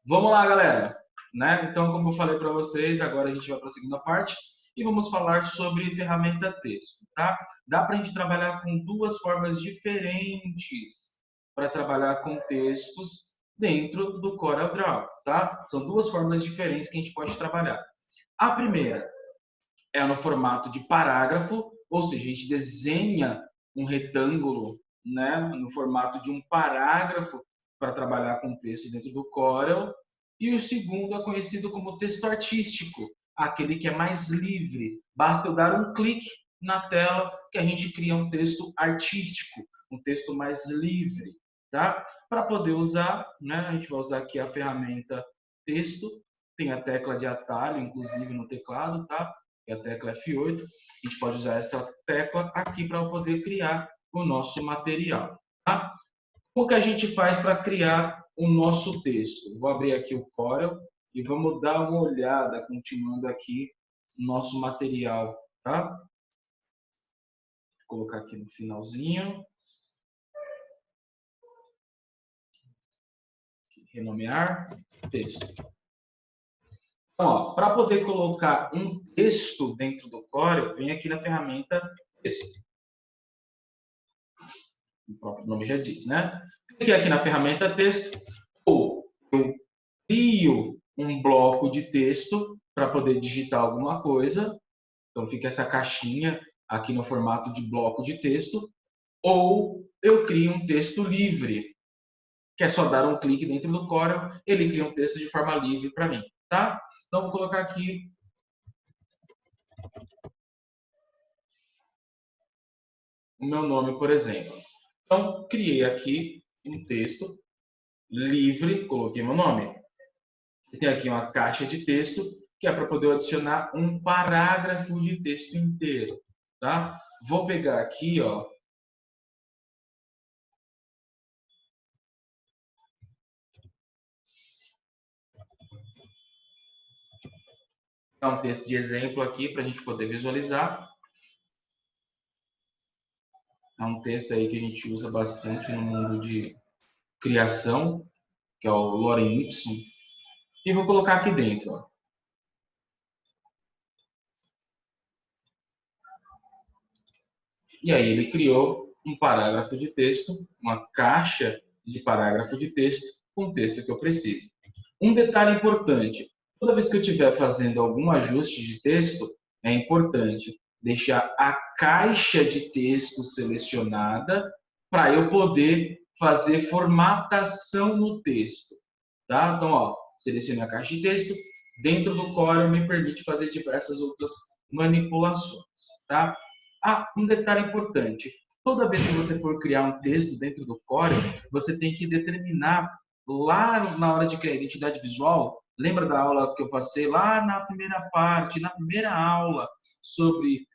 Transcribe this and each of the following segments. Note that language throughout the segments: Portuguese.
Vamos lá, galera. Né? Então, como eu falei para vocês, agora a gente vai para a segunda parte e vamos falar sobre ferramenta texto, tá? Dá para a gente trabalhar com duas formas diferentes para trabalhar com textos dentro do CorelDRAW, tá? São duas formas diferentes que a gente pode trabalhar. A primeira é no formato de parágrafo, ou seja, a gente desenha um retângulo, né, no formato de um parágrafo para trabalhar com texto dentro do Corel. E o segundo é conhecido como texto artístico, aquele que é mais livre. Basta eu dar um clique na tela que a gente cria um texto artístico, um texto mais livre, tá? Para poder usar, né, a gente vai usar aqui a ferramenta texto, tem a tecla de atalho, inclusive no teclado, tá? É a tecla F8. A gente pode usar essa tecla aqui para poder criar o nosso material, tá? Como que a gente faz para criar o nosso texto? Vou abrir aqui o Corel e vamos dar uma olhada, continuando aqui o nosso material, tá? Vou colocar aqui no finalzinho. Renomear texto. Então, para poder colocar um texto dentro do Corel, vem aqui na ferramenta texto. O próprio nome já diz, né? Clique aqui na ferramenta texto, ou eu crio um bloco de texto para poder digitar alguma coisa. Então fica essa caixinha aqui no formato de bloco de texto, ou eu crio um texto livre, que é só dar um clique dentro do Corel, ele cria um texto de forma livre para mim, tá? Então vou colocar aqui o meu nome, por exemplo. Então criei aqui um texto livre, coloquei meu nome. Tem aqui uma caixa de texto, que é para poder adicionar um parágrafo de texto inteiro, tá? Vou pegar aqui, ó. É um texto de exemplo aqui para a gente poder visualizar. É um texto aí que a gente usa bastante no mundo de criação, que é o Lorem Ipsum. E vou colocar aqui dentro, ó. E aí ele criou um parágrafo de texto, uma caixa de parágrafo de texto, com o texto que eu preciso. Um detalhe importante, toda vez que eu estiver fazendo algum ajuste de texto, é importante deixar a caixa de texto selecionada para eu poder fazer formatação no texto, tá? Então, ó, selecionei a caixa de texto, dentro do Corel me permite fazer diversas outras manipulações, tá? Ah, um detalhe importante, toda vez que você for criar um texto dentro do Corel, você tem que determinar lá na hora de criar identidade visual, lembra da aula que eu passei lá na primeira parte, na primeira aula, sobre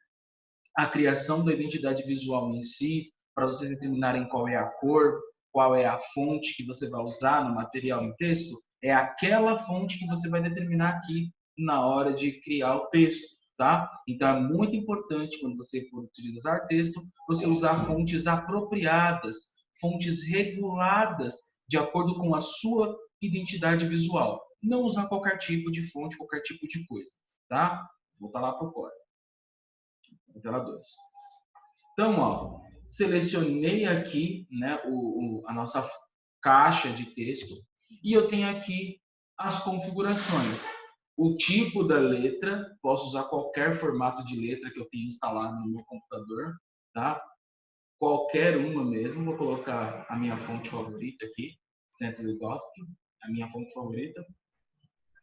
a criação da identidade visual em si, para vocês determinarem qual é a cor, qual é a fonte que você vai usar no material em texto? É aquela fonte que você vai determinar aqui na hora de criar o texto, tá? Então é muito importante quando você for utilizar texto, você usar fontes apropriadas, fontes reguladas de acordo com a sua identidade visual. Não usar qualquer tipo de fonte, qualquer tipo de coisa, tá? Vou voltar lá para o código. Tela 2. Então, ó, selecionei aqui, né, a nossa caixa de texto e eu tenho aqui as configurações. O tipo da letra, posso usar qualquer formato de letra que eu tenha instalado no meu computador, tá? Qualquer uma mesmo, vou colocar a minha fonte favorita aqui, Century Gothic, a minha fonte favorita.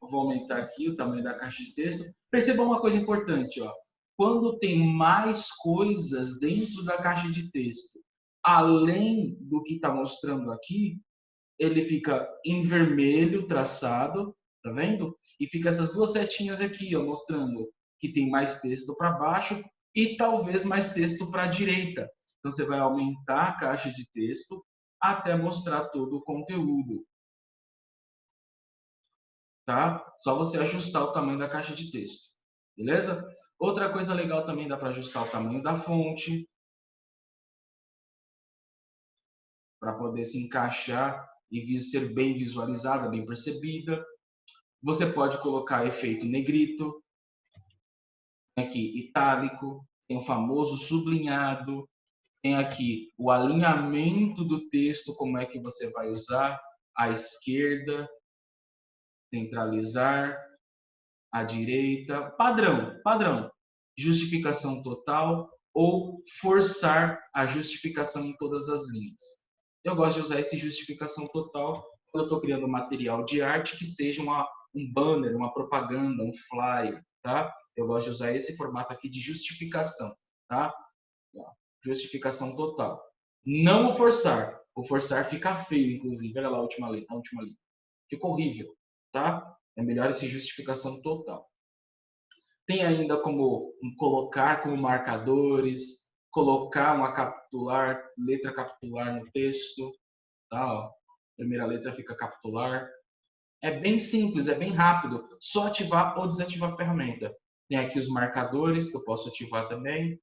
Vou aumentar aqui o tamanho da caixa de texto. Perceba uma coisa importante, ó. Quando tem mais coisas dentro da caixa de texto, além do que está mostrando aqui, ele fica em vermelho traçado, tá vendo? E fica essas duas setinhas aqui, ó, mostrando que tem mais texto para baixo e talvez mais texto para a direita. Então você vai aumentar a caixa de texto até mostrar todo o conteúdo. Tá? Só você ajustar o tamanho da caixa de texto, beleza? Outra coisa legal também, dá para ajustar o tamanho da fonte, para poder se encaixar e ser bem visualizada, bem percebida. Você pode colocar efeito negrito, aqui itálico, tem o famoso sublinhado, tem aqui o alinhamento do texto, como é que você vai usar, à esquerda, centralizar, à direita, padrão, justificação total ou forçar a justificação em todas as linhas. Eu gosto de usar esse justificação total quando eu estou criando material de arte que seja um banner, uma propaganda, um flyer, tá? Eu gosto de usar esse formato aqui de justificação, tá? Justificação total. Não o forçar. O forçar fica feio, inclusive. Olha lá a última linha. Ficou horrível, tá? É melhor esse justificação total. Tem ainda como colocar como marcadores, colocar uma letra capitular no texto, tá? Ó, primeira letra fica capitular. É bem simples, é bem rápido. Só ativar ou desativar a ferramenta. Tem aqui os marcadores que eu posso ativar também.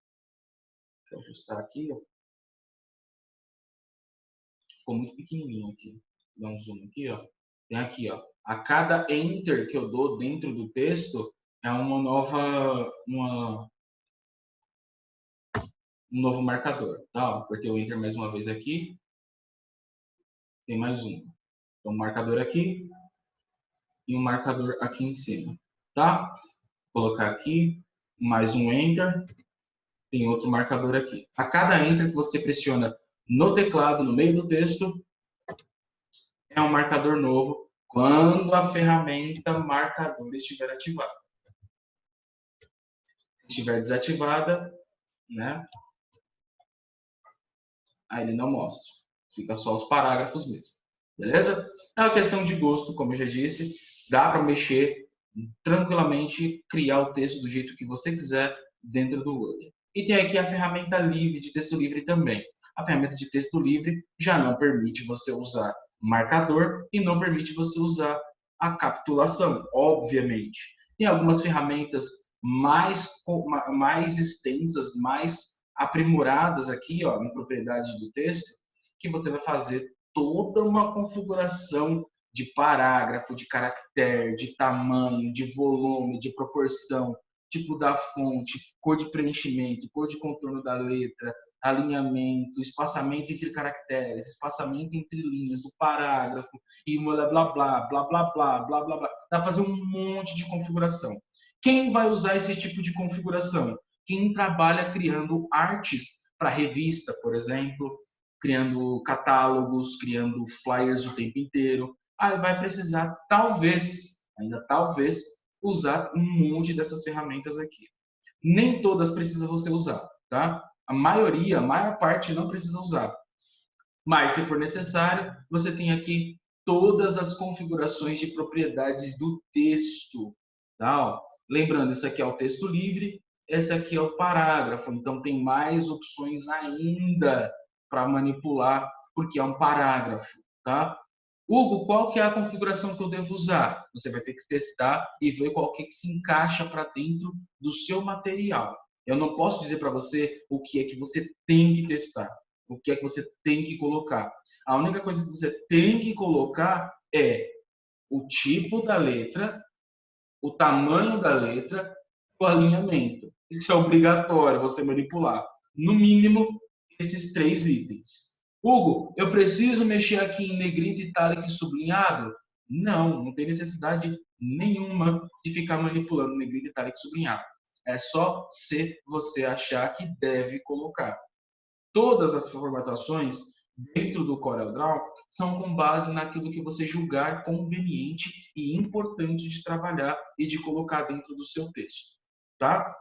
Deixa eu ajustar aqui. Ó. Ficou muito pequenininho aqui. Dá um zoom aqui, ó. Tem aqui, ó. A cada enter que eu dou dentro do texto é um novo marcador, tá? Apertei o enter mais uma vez aqui. Tem mais um. Então, um marcador aqui e um marcador aqui em cima, tá? Vou colocar aqui mais um enter. Tem outro marcador aqui. A cada enter que você pressiona no teclado, no meio do texto, é um marcador novo quando a ferramenta marcador estiver ativada. Se estiver desativada, né? Aí ele não mostra. Fica só os parágrafos mesmo. Beleza? É uma questão de gosto, como eu já disse. Dá para mexer tranquilamente, criar o texto do jeito que você quiser dentro do Word. E tem aqui a ferramenta livre de texto livre também. A ferramenta de texto livre já não permite você usar marcador e não permite você usar a capitulação, obviamente. Tem algumas ferramentas mais extensas, mais aprimoradas aqui, ó, na propriedade do texto, que você vai fazer toda uma configuração de parágrafo, de caractere, de tamanho, de volume, de proporção, tipo da fonte, cor de preenchimento, cor de contorno da letra, alinhamento, espaçamento entre caracteres, espaçamento entre linhas do parágrafo, e blá blá blá, blá blá blá, blá blá blá. Dá para fazer um monte de configuração. Quem vai usar esse tipo de configuração? Quem trabalha criando artes para revista, por exemplo, criando catálogos, criando flyers o tempo inteiro. Aí vai precisar, ainda talvez, usar um monte dessas ferramentas aqui. Nem todas precisa você usar, tá? A maior parte não precisa usar. Mas, se for necessário, você tem aqui todas as configurações de propriedades do texto, tá? Lembrando, isso aqui é o texto livre, esse aqui é o parágrafo, então tem mais opções ainda para manipular, porque é um parágrafo, tá? Hugo, qual que é a configuração que eu devo usar? Você vai ter que testar e ver qual que se encaixa para dentro do seu material. Eu não posso dizer para você o que é que você tem que testar, o que é que você tem que colocar. A única coisa que você tem que colocar é o tipo da letra, o tamanho da letra, o alinhamento. Isso é obrigatório você manipular. No mínimo, esses 3 itens. Hugo, eu preciso mexer aqui em negrito, itálico e sublinhado? Não, não tem necessidade nenhuma de ficar manipulando negrito, itálico e sublinhado. É só se você achar que deve colocar. Todas as formatações dentro do CorelDRAW são com base naquilo que você julgar conveniente e importante de trabalhar e de colocar dentro do seu texto, tá?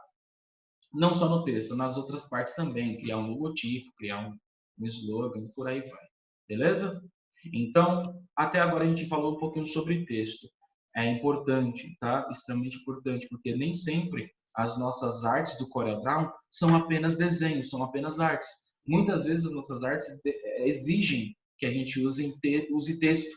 Não só no texto, nas outras partes também, criar um logotipo, criar um slogan, por aí vai, beleza? Então, até agora a gente falou um pouquinho sobre texto. É importante, tá? Extremamente importante, porque nem sempre as nossas artes do CorelDRAW são apenas desenhos, são apenas artes. Muitas vezes as nossas artes exigem que a gente use texto,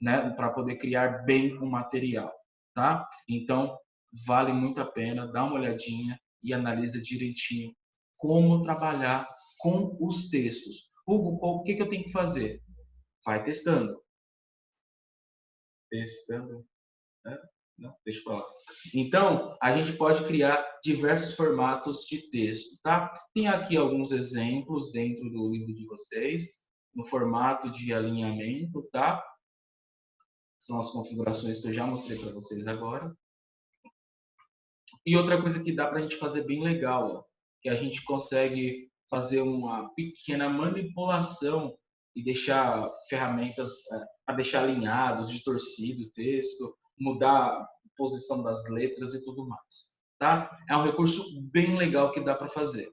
né, para poder criar bem o material, tá? Então, vale muito a pena, dá uma olhadinha e analisa direitinho como trabalhar com os textos. Hugo, o que eu tenho que fazer? Vai testando. Testando. Não, deixa pra lá. Então, a gente pode criar diversos formatos de texto, tá? Tem aqui alguns exemplos dentro do livro de vocês, no formato de alinhamento, tá? São as configurações que eu já mostrei para vocês agora. E outra coisa que dá para a gente fazer bem legal, ó, que a gente consegue fazer uma pequena manipulação e deixar ferramentas para deixar alinhados, distorcido o texto, mudar a posição das letras e tudo mais, tá? É um recurso bem legal que dá para fazer.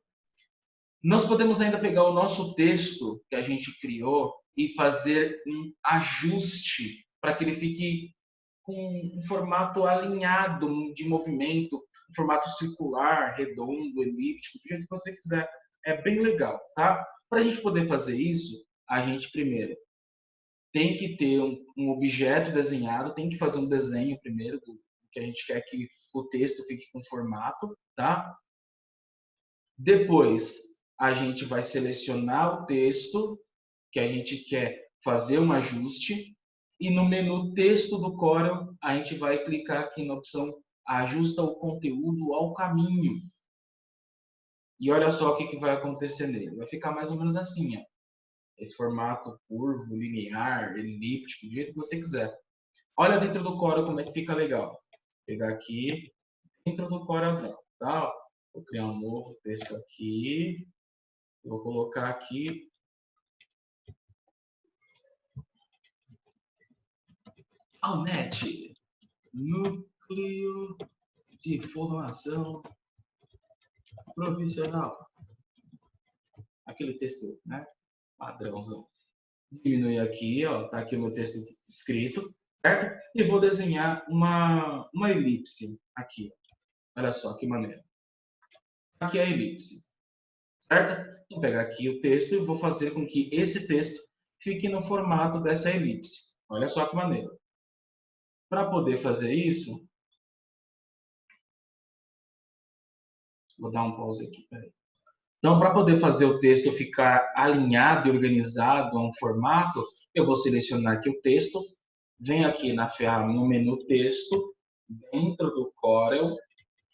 Nós podemos ainda pegar o nosso texto que a gente criou e fazer um ajuste para que ele fique com um formato alinhado de movimento, um formato circular, redondo, elíptico, do jeito que você quiser. É bem legal, tá? Para a gente poder fazer isso, a gente primeiro tem que ter um objeto desenhado, tem que fazer um desenho primeiro do que a gente quer que o texto fique com formato, tá? Depois, a gente vai selecionar o texto que a gente quer fazer um ajuste e no menu texto do Corel, a gente vai clicar aqui na opção ajusta o conteúdo ao caminho. E olha só o que vai acontecer nele. Vai ficar mais ou menos assim, ó. Esse formato curvo, linear, elíptico, do jeito que você quiser. Olha dentro do Corel como é que fica legal. Vou pegar aqui dentro do Corel Draw, tá? Vou criar um novo texto aqui. Vou colocar aqui Alnet, Núcleo de Formação Profissional. Aquele texto, né? Padrãozão. Diminuir aqui, ó, tá aqui o meu texto escrito, certo? E vou desenhar uma elipse aqui. Olha só que maneiro. Aqui é a elipse, certo? Vou pegar aqui o texto e vou fazer com que esse texto fique no formato dessa elipse. Olha só que maneiro. Para poder fazer isso, vou dar um pause aqui, peraí. Então, para poder fazer o texto ficar alinhado e organizado a um formato, eu vou selecionar aqui o texto, venho aqui na ferramenta, no menu texto, dentro do Corel,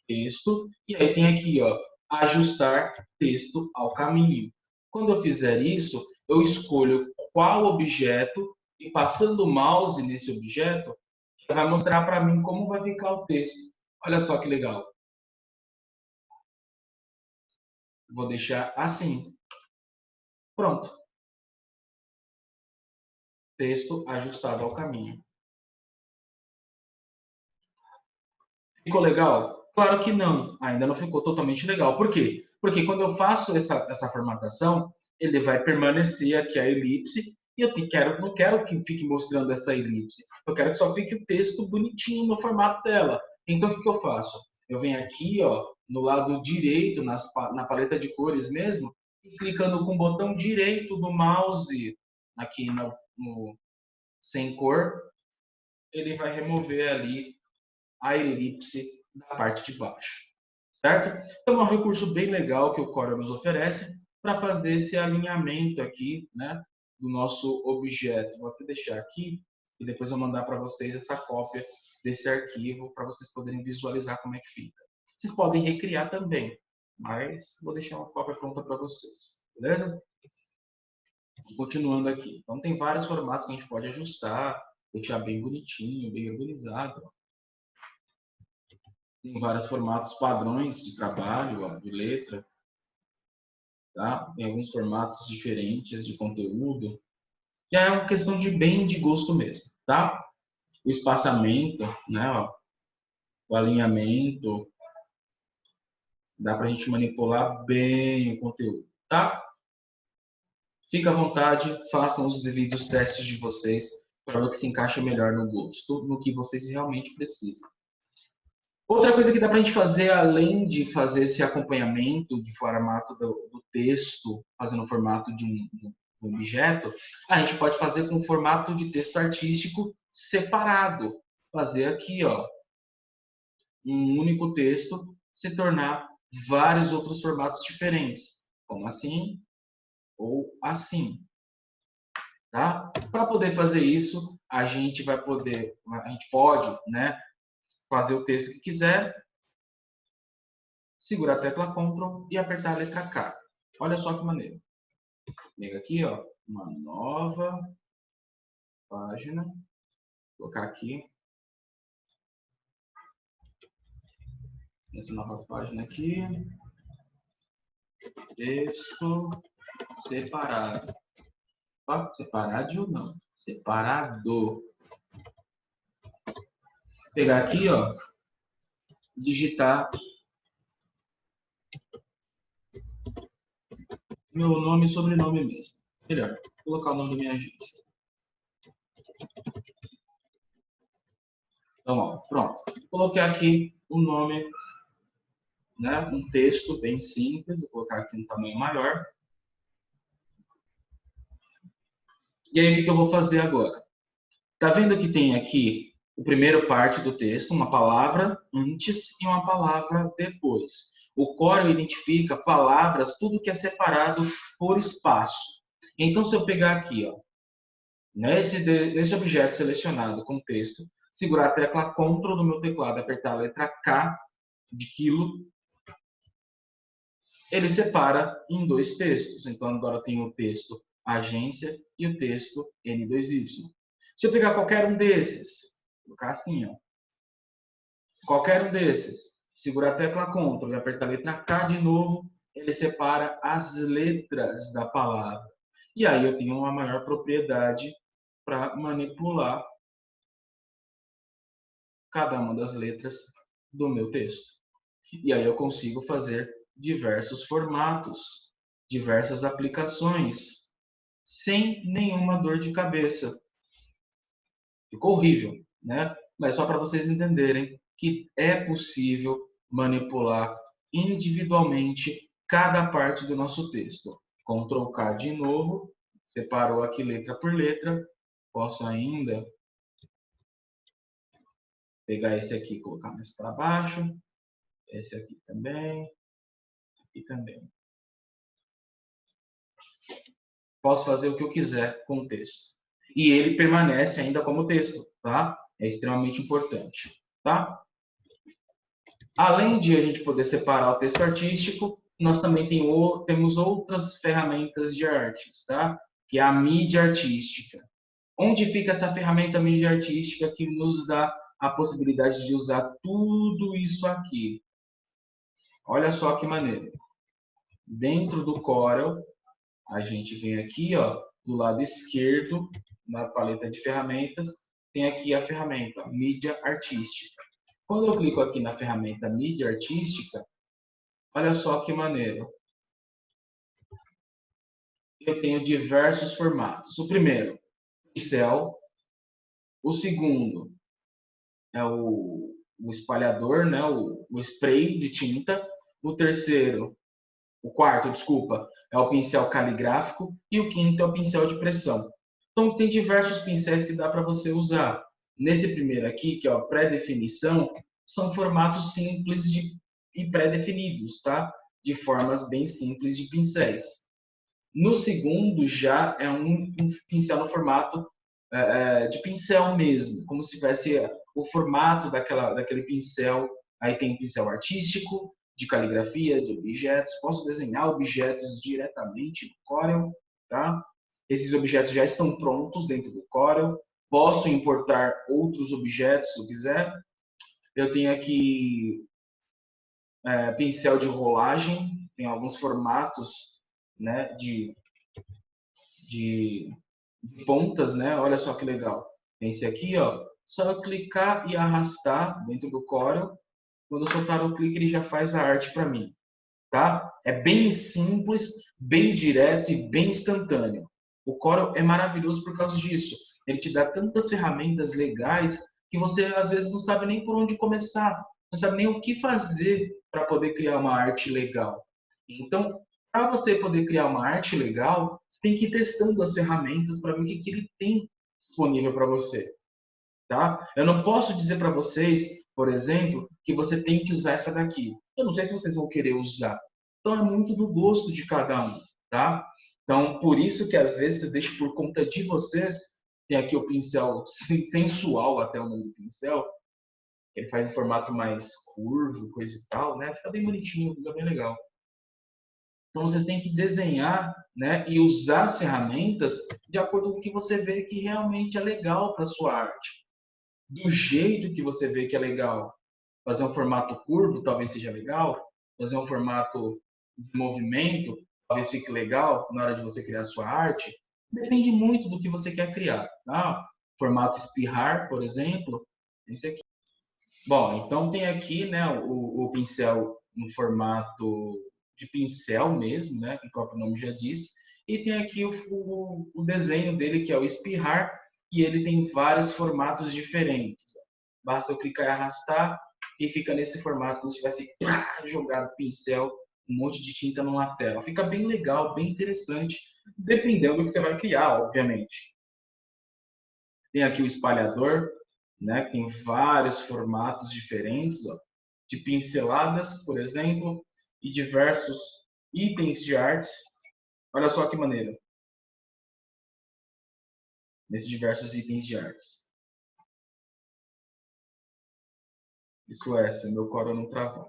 texto, e aí tem aqui, ó, ajustar texto ao caminho. Quando eu fizer isso, eu escolho qual objeto e passando o mouse nesse objeto, vai mostrar para mim como vai ficar o texto. Olha só que legal. Vou deixar assim. Pronto. Texto ajustado ao caminho. Ficou legal? Claro que não. Ainda não ficou totalmente legal. Por quê? Porque quando eu faço essa formatação, ele vai permanecer aqui a elipse e eu não quero que fique mostrando essa elipse. Eu quero que só fique o texto bonitinho no formato dela. Então, o que eu faço? Eu venho aqui, ó, no lado direito, na paleta de cores mesmo, e clicando com o botão direito do mouse, aqui no sem cor, ele vai remover ali a elipse da parte de baixo, certo? Então, é um recurso bem legal que o Corel nos oferece para fazer esse alinhamento aqui, né, do nosso objeto. Vou até deixar aqui e depois eu vou mandar para vocês essa cópia desse arquivo para vocês poderem visualizar como é que fica. Vocês podem recriar também, mas vou deixar uma cópia pronta para vocês, beleza? Continuando aqui. Então, tem vários formatos que a gente pode ajustar, deixar bem bonitinho, bem organizado. Tem vários formatos padrões de trabalho, ó, de letra. Tá? Tem alguns formatos diferentes de conteúdo. Que é uma questão de gosto mesmo. Tá? O espaçamento, né, ó, o alinhamento. Dá para a gente manipular bem o conteúdo. Tá? Fica à vontade, façam os devidos testes de vocês para ver o que se encaixa melhor no gosto, no que vocês realmente precisam. Outra coisa que dá para a gente fazer, além de fazer esse acompanhamento de formato do texto, fazendo o formato de um objeto, a gente pode fazer com formato de texto artístico separado. Fazer aqui, ó, um único texto se tornar vários outros formatos diferentes, como assim ou assim. Tá? Para poder fazer isso, a gente pode, né, fazer o texto que quiser, segurar a tecla Ctrl e apertar a letra K. Olha só que maneiro. Pega aqui, ó, uma nova página, vou colocar aqui, essa nova página aqui, texto separado. Ó, separado ou não? Separado. Pegar aqui, ó, digitar meu nome e sobrenome mesmo. Melhor, colocar o nome da minha agência. Então, ó, pronto. Coloquei aqui o nome, né, um texto bem simples. Vou colocar aqui um tamanho maior. E aí, o que eu vou fazer agora? Tá vendo que tem aqui o primeiro parte do texto, uma palavra antes e uma palavra depois. O Corel identifica palavras, tudo que é separado por espaço. Então, se eu pegar aqui, ó, nesse objeto selecionado com texto, segurar a tecla Ctrl do meu teclado, apertar a letra K de quilo, ele separa em dois textos. Então, agora eu tenho o texto agência e o texto N2Y. Se eu pegar qualquer um desses, vou colocar assim, ó, qualquer um desses, segurar a tecla Ctrl e apertar a letra K de novo, ele separa as letras da palavra. E aí eu tenho uma maior propriedade para manipular cada uma das letras do meu texto. E aí eu consigo fazer diversos formatos, diversas aplicações, sem nenhuma dor de cabeça. Ficou horrível, né? Mas só para vocês entenderem que é possível manipular individualmente cada parte do nosso texto. Ctrl K de novo, separou aqui letra por letra. Posso ainda pegar esse aqui e colocar mais para baixo. Esse aqui também. Aqui também. Posso fazer o que eu quiser com o texto. E ele permanece ainda como texto, tá? É extremamente importante, tá? Além de a gente poder separar o texto artístico, nós também temos outras ferramentas de artes, tá? Que é a mídia artística. Onde fica essa ferramenta mídia artística que nos dá a possibilidade de usar tudo isso aqui? Olha só que maneiro. Dentro do Corel, a gente vem aqui, ó, do lado esquerdo, na paleta de ferramentas, tem aqui a ferramenta mídia artística. Quando eu clico aqui na ferramenta mídia artística, olha só que maneiro. Eu tenho diversos formatos. O primeiro, pincel. O segundo é o espalhador, né? o spray de tinta. O quarto, desculpa, é o pincel caligráfico. E o quinto é o pincel de pressão. Então, tem diversos pincéis que dá para você usar. Nesse primeiro aqui, que é a pré-definição, são formatos simples e pré-definidos, tá? De formas bem simples de pincéis. No segundo, já é um pincel no formato de pincel mesmo, como se tivesse o formato daquele pincel. Aí tem pincel artístico, de caligrafia, de objetos. Posso desenhar objetos diretamente no Corel, tá? Esses objetos já estão prontos dentro do Corel. Posso importar outros objetos se eu quiser. Eu tenho aqui pincel de rolagem, tem alguns formatos, né, de pontas, né? Olha só que legal. Tem esse aqui, ó. Só eu clicar e arrastar dentro do Corel. Quando eu soltar o clique, ele já faz a arte para mim, tá? É bem simples, bem direto e bem instantâneo. O Corel é maravilhoso por causa disso. Ele te dá tantas ferramentas legais que você às vezes não sabe nem por onde começar, não sabe nem o que fazer para poder criar uma arte legal. Então, para você poder criar uma arte legal, você tem que ir testando as ferramentas para ver o que ele tem disponível para você. Tá? Eu não posso dizer para vocês, por exemplo, que você tem que usar essa daqui. Eu não sei se vocês vão querer usar. Então, é muito do gosto de cada um. Tá? Então, por isso que às vezes eu deixo por conta de vocês Tem aqui o pincel sensual, até o nome do pincel. Ele faz em formato mais curvo, coisa e tal, né? Fica bem bonitinho, fica bem legal. Então, vocês têm que desenhar, né, e usar as ferramentas de acordo com o que você vê que realmente é legal para a sua arte. Do jeito que você vê que é legal. Fazer um formato curvo talvez seja legal. Fazer um formato de movimento talvez fique legal na hora de você criar a sua arte. Depende muito do que você quer criar. Tá? Formato espirrar, por exemplo, esse aqui. Bom, então tem aqui, né, o pincel no formato de pincel mesmo, né, como o próprio nome já diz, e tem aqui o desenho dele, que é o espirrar, e ele tem vários formatos diferentes. Basta eu clicar e arrastar, e fica nesse formato, como se tivesse jogado pincel, um monte de tinta numa tela. Fica bem legal, bem interessante, dependendo do que você vai criar, obviamente. Tem aqui o espalhador, né? Tem vários formatos diferentes, ó, de pinceladas, por exemplo, e diversos itens de artes. Olha só que maneiro. Nesses diversos itens de artes. Isso é, se meu Corel não travar.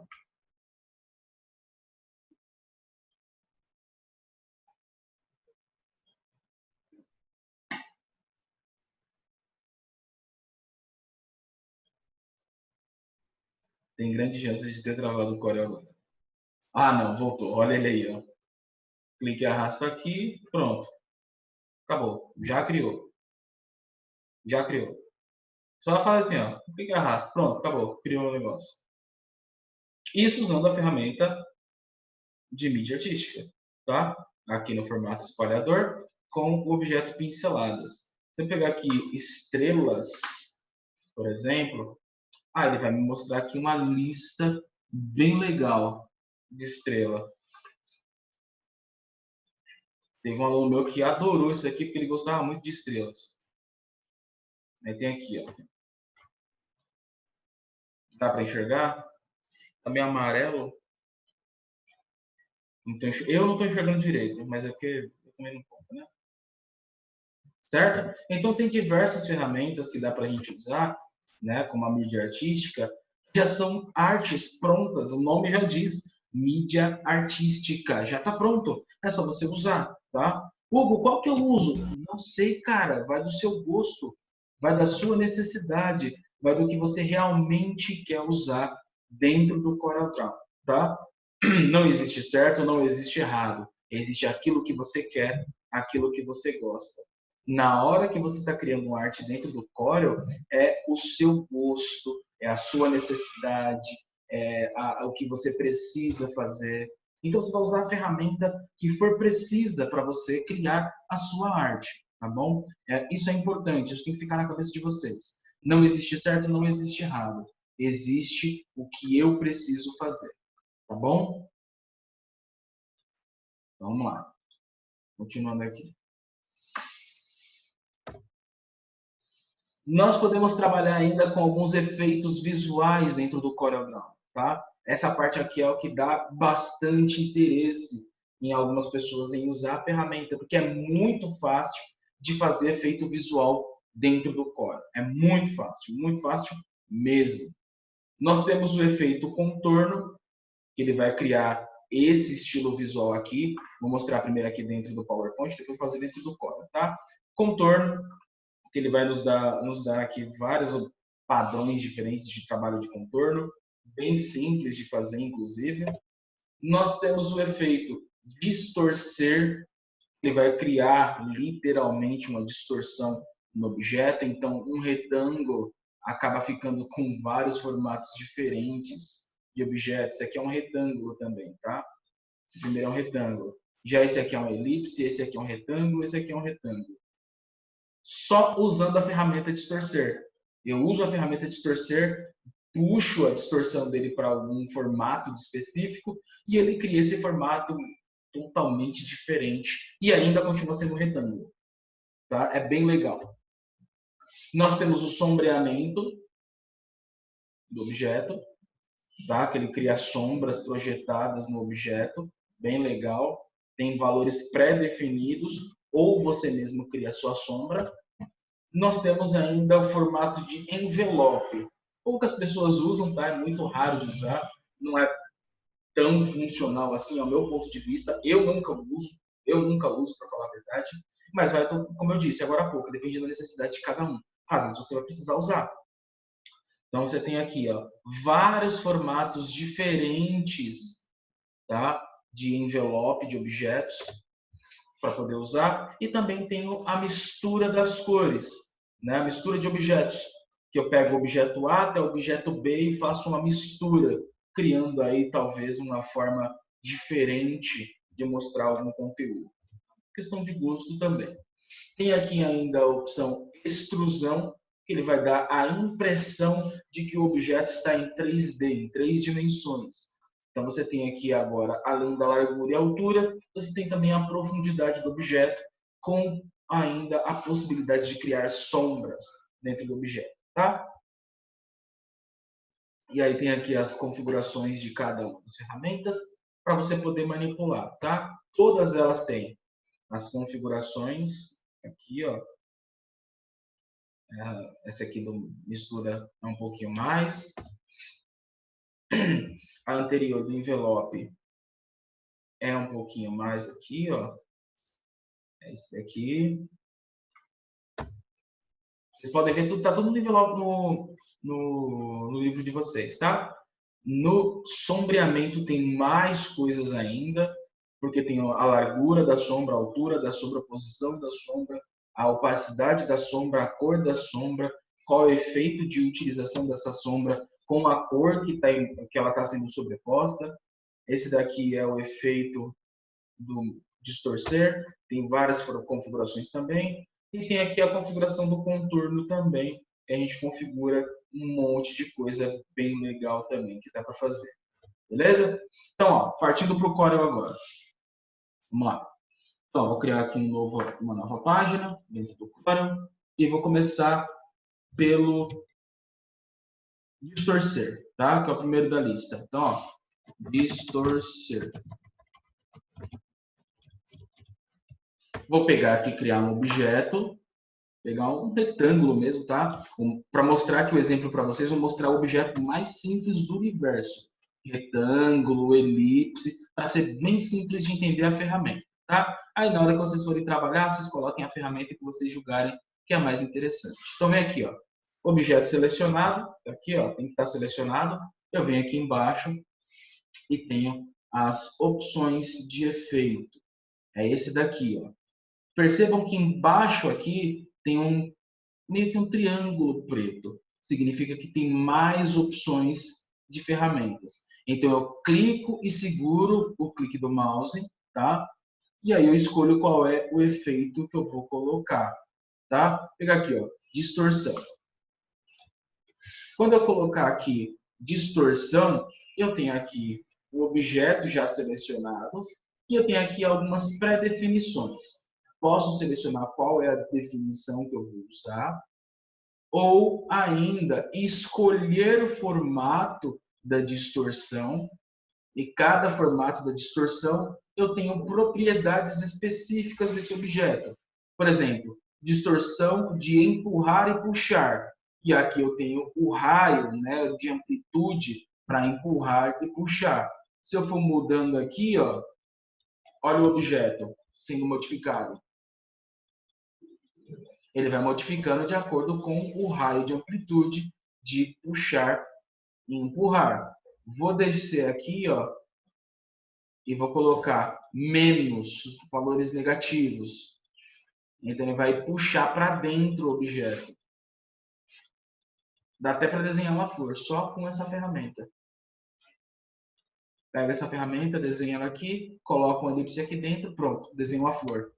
Tem grandes chances de ter travado o Corel agora. Ah, não, voltou. Olha ele aí, ó. Clique e arrasta aqui, pronto. Acabou. Já criou. Já criou. Só faz assim, ó. Clique e arrasta. Pronto, acabou. Criou o negócio. Isso usando a ferramenta de mídia artística, tá? Aqui no formato espalhador, com o objeto pinceladas. Se eu pegar aqui estrelas, por exemplo, ele vai me mostrar aqui uma lista bem legal de estrela. Teve um aluno meu que adorou isso aqui porque ele gostava muito de estrelas. Aí tem aqui, ó. Dá para enxergar? Tá meio amarelo. Eu não estou enxergando direito, mas é porque eu também não conto, né? Certo? Então tem diversas ferramentas que dá para a gente usar, né, como a mídia artística, que já são artes prontas, o nome já diz, mídia artística, já está pronto, é só você usar, tá? Hugo, qual que eu uso? Não sei, cara, vai do seu gosto, vai da sua necessidade, vai do que você realmente quer usar dentro do CorelDRAW, tá? Não existe certo, não existe errado, existe aquilo que você quer, aquilo que você gosta. Na hora que você está criando arte dentro do Corel, é o seu gosto, é a sua necessidade, o que você precisa fazer. Então, você vai usar a ferramenta que for precisa para você criar a sua arte, tá bom? Isso é importante, isso tem que ficar na cabeça de vocês. Não existe certo, não existe errado. Existe o que eu preciso fazer, tá bom? Vamos lá. Continuando aqui. Nós podemos trabalhar ainda com alguns efeitos visuais dentro do CorelDRAW, tá? Essa parte aqui é o que dá bastante interesse em algumas pessoas em usar a ferramenta, porque é muito fácil de fazer efeito visual dentro do Corel. É muito fácil mesmo. Nós temos o efeito contorno, que ele vai criar esse estilo visual aqui. Vou mostrar primeiro aqui dentro do PowerPoint, depois fazer dentro do Corel, tá? Contorno, que ele vai nos dar aqui vários padrões diferentes de trabalho de contorno, bem simples de fazer, inclusive. Nós temos o efeito distorcer, ele vai criar literalmente uma distorção no objeto, então um retângulo acaba ficando com vários formatos diferentes de objetos. Esse aqui é um retângulo também, tá? Esse primeiro é um retângulo. Já esse aqui é uma elipse, esse aqui é um retângulo, esse aqui é um retângulo. Só usando a ferramenta distorcer. Eu uso a ferramenta distorcer, puxo a distorção dele para algum formato específico e ele cria esse formato totalmente diferente e ainda continua sendo um retângulo. Tá? É bem legal. Nós temos o sombreamento do objeto, tá? Que ele cria sombras projetadas no objeto, bem legal. Tem valores pré-definidos ou você mesmo cria a sua sombra. nós temos ainda o formato de envelope. Poucas pessoas usam, tá? É muito raro de usar, não é tão funcional assim, ao meu ponto de vista. Eu nunca uso, para falar a verdade. Mas vai, como eu disse agora há pouco, depende da necessidade de cada um. Às vezes você vai precisar usar. Então você tem aqui, ó, vários formatos diferentes, tá? De envelope, de objetos para poder usar. E também tenho a mistura das cores, né? A mistura de objetos, que eu pego o objeto A até o objeto B e faço uma mistura, criando aí talvez uma forma diferente de mostrar algum conteúdo. Questão de gosto também. Tem aqui ainda a opção extrusão, que ele vai dar a impressão de que o objeto está em 3D, em 3 dimensões. Então você tem aqui agora, além da largura e altura, você tem também a profundidade do objeto, com ainda a possibilidade de criar sombras dentro do objeto, tá? E aí tem aqui as configurações de cada uma das ferramentas para você poder manipular, tá? Todas elas têm as configurações aqui, ó. Essa aqui do mistura é um pouquinho mais. A anterior do envelope é um pouquinho mais aqui, ó. É esse daqui. Vocês podem ver, tá tudo no envelope no livro de vocês, tá? No sombreamento tem mais coisas ainda, porque tem a largura da sombra, a altura da sombra, a posição da sombra, a opacidade da sombra, a cor da sombra, qual é o efeito de utilização dessa sombra com a cor que ela está sendo sobreposta. Esse daqui é o efeito do distorcer, tem várias configurações também. E tem aqui a configuração do contorno também, que a gente configura um monte de coisa bem legal também que dá para fazer. Beleza? Então, ó, partindo para o Corel agora. Vamos lá. Então, vou criar aqui uma nova página dentro do Corel e vou começar pelo distorcer, tá? Que é o primeiro da lista. Então, ó, distorcer. Vou pegar aqui, criar um objeto, pegar um retângulo mesmo, tá? Para mostrar aqui o exemplo para vocês, vou mostrar o objeto mais simples do universo. Retângulo, elipse, para ser bem simples de entender a ferramenta, tá? Aí na hora que vocês forem trabalhar, vocês coloquem a ferramenta que vocês julgarem que é mais interessante. Então vem aqui, ó, objeto selecionado, aqui, ó, tem que estar selecionado. Eu venho aqui embaixo e tenho as opções de efeito. É esse daqui, ó. Percebam que embaixo aqui tem meio que um triângulo preto. Significa que tem mais opções de ferramentas. Então eu clico e seguro o clique do mouse, tá? E aí eu escolho qual é o efeito que eu vou colocar, tá? Vou pegar aqui, ó, distorção. Quando eu colocar aqui distorção, eu tenho aqui o objeto já selecionado e eu tenho aqui algumas pré-definições. Posso selecionar qual é a definição que eu vou usar, ou ainda escolher o formato da distorção, e cada formato da distorção eu tenho propriedades específicas desse objeto. Por exemplo, distorção de empurrar e puxar. E aqui eu tenho o raio, né, de amplitude para empurrar e puxar. Se eu for mudando aqui, ó, olha o objeto sendo modificado. Ele vai modificando de acordo com o raio de amplitude de puxar e empurrar. Vou descer aqui, ó, e vou colocar menos valores negativos. Então ele vai puxar para dentro o objeto. Dá até para desenhar uma flor só com essa ferramenta. Pega essa ferramenta, desenha ela aqui, coloca uma elipse aqui dentro, pronto, desenha uma flor.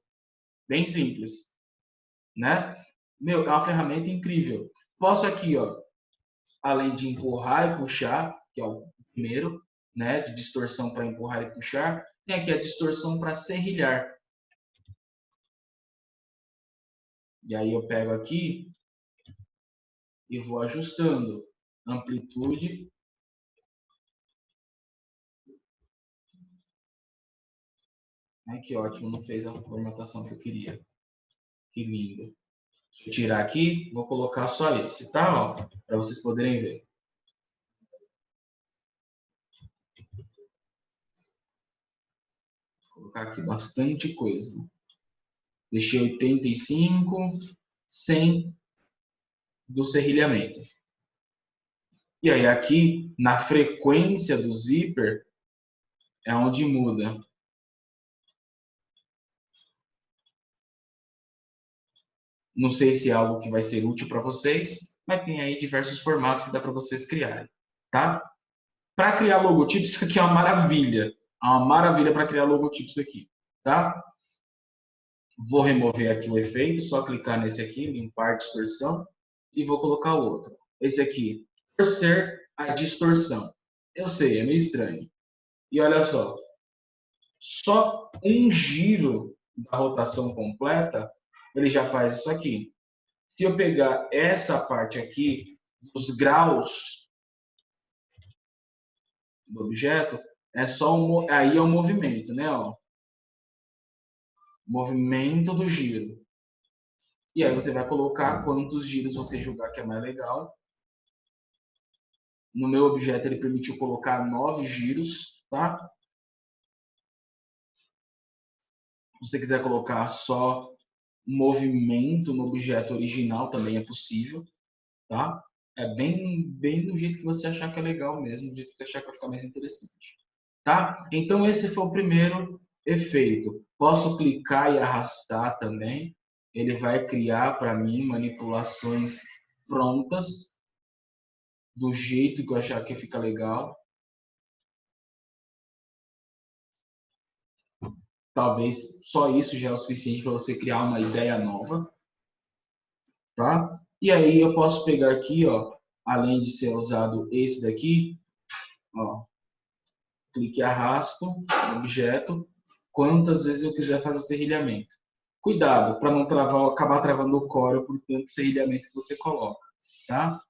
Bem simples, né? Meu, é uma ferramenta incrível. Posso aqui, ó, além de empurrar e puxar, que é o primeiro, né, de distorção para empurrar e puxar, tem aqui a distorção para serrilhar. E aí eu pego aqui e vou ajustando amplitude. Ai, que ótimo, não fez a formatação que eu queria. Que lindo. Deixa eu tirar aqui, vou colocar só esse, tá? Para vocês poderem ver. Vou colocar aqui bastante coisa. Deixei 85, 100 do serrilhamento. E aí aqui, na frequência do zíper, é onde muda. Não sei se é algo que vai ser útil para vocês, mas tem aí diversos formatos que dá para vocês criarem, tá? Para criar logotipos, isso aqui é uma maravilha. É uma maravilha para criar logotipos aqui, tá? Vou remover aqui o efeito, só clicar nesse aqui, limpar distorção, e vou colocar o outro. Esse aqui, torcer a distorção. Eu sei, é meio estranho. E olha só um giro da rotação completa, ele já faz isso aqui. Se eu pegar essa parte aqui, dos graus do objeto, é só aí é o movimento, né? Ó. Movimento do giro. E aí você vai colocar quantos giros você julgar que é mais legal. No meu objeto ele permitiu colocar 9 giros, tá? Se você quiser colocar só movimento no objeto original também é possível, tá? É bem do jeito que você achar que é legal mesmo, do jeito que você achar que vai ficar mais interessante, tá? Então esse foi o primeiro efeito. Posso clicar e arrastar também. Ele vai criar para mim manipulações prontas do jeito que eu achar que fica legal. Talvez só isso já é o suficiente para você criar uma ideia nova, tá? E aí eu posso pegar aqui, ó, além de ser usado esse daqui, ó, clique e arrasto no objeto, quantas vezes eu quiser fazer o serrilhamento. Cuidado para não acabar travando o Corel por tanto serrilhamento que você coloca, tá?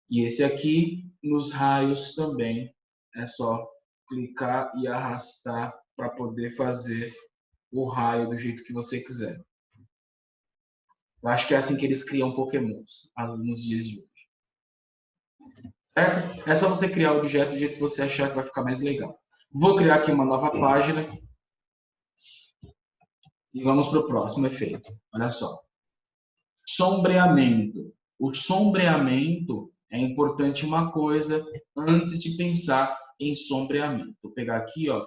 E esse aqui, nos raios também, é só clicar e arrastar para poder fazer o raio do jeito que você quiser. Eu acho que é assim que eles criam Pokémons nos dias de hoje. Certo? É só você criar o objeto do jeito que você achar que vai ficar mais legal. Vou criar aqui uma nova página e vamos para o próximo efeito. Olha só. Sombreamento. O sombreamento é importante uma coisa antes de pensar em sombreamento. Vou pegar aqui, ó,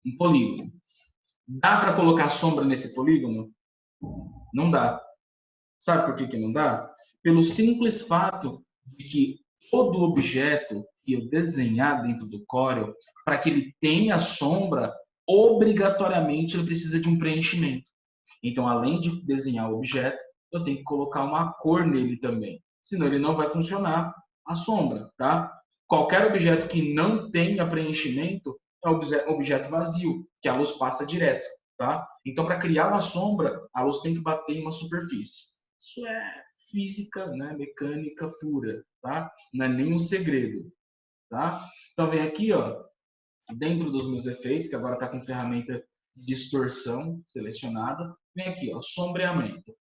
um polígono. Dá para colocar sombra nesse polígono? Não dá. Sabe por que não dá? Pelo simples fato de que todo objeto que eu desenhar dentro do Corel, para que ele tenha sombra, obrigatoriamente ele precisa de um preenchimento. Então, além de desenhar o objeto, eu tenho que colocar uma cor nele também. Senão ele não vai funcionar a sombra, tá? Qualquer objeto que não tenha preenchimento é um objeto vazio, que a luz passa direto, tá? Então, para criar uma sombra, a luz tem que bater em uma superfície. Isso é física, né, mecânica pura, tá? Não é nenhum segredo, tá? Então vem aqui, ó, dentro dos meus efeitos, que agora está com ferramenta de distorção selecionada, vem aqui, ó, sombreamento.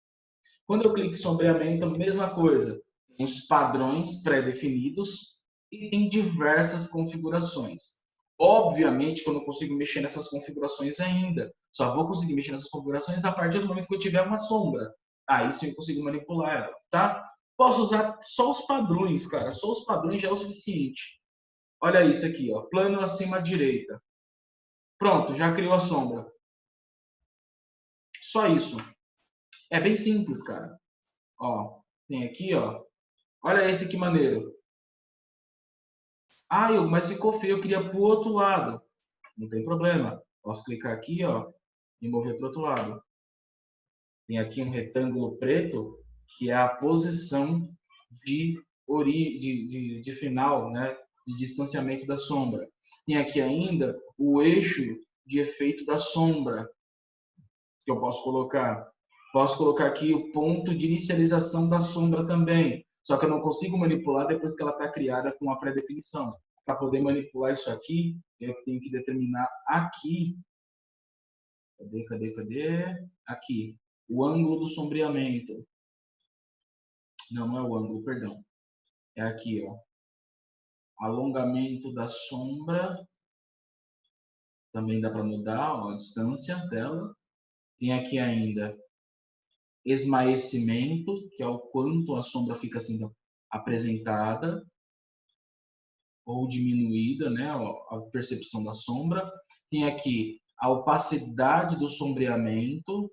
Quando eu clico em sombreamento, mesma coisa, tem os padrões pré-definidos e tem diversas configurações. Obviamente que eu não consigo mexer nessas configurações ainda. Só vou conseguir mexer nessas configurações a partir do momento que eu tiver uma sombra. Aí sim eu consigo manipular ela, tá? Posso usar só os padrões, cara. Só os padrões já é o suficiente. Olha isso aqui, ó. Plano acima à direita. Pronto, já criou a sombra. Só isso. É bem simples, cara. Ó, tem aqui, ó. Olha esse que maneiro. Ah, mas ficou feio, eu queria pro outro lado. Não tem problema. Posso clicar aqui, ó, e mover para o outro lado. Tem aqui um retângulo preto, que é a posição de final, né, de distanciamento da sombra. Tem aqui ainda o eixo de efeito da sombra, que eu posso colocar. Posso colocar aqui o ponto de inicialização da sombra também. Só que eu não consigo manipular depois que ela está criada com a pré-definição. Para poder manipular isso aqui, eu tenho que determinar aqui. Cadê? Aqui. o ângulo do sombreamento. Não, não é o ângulo, perdão. É aqui, ó. Alongamento da sombra. Também dá para mudar, ó, a distância dela. Tem aqui ainda esmaecimento, que é o quanto a sombra fica assim apresentada ou diminuída, né, a percepção da sombra. Tem aqui a opacidade do sombreamento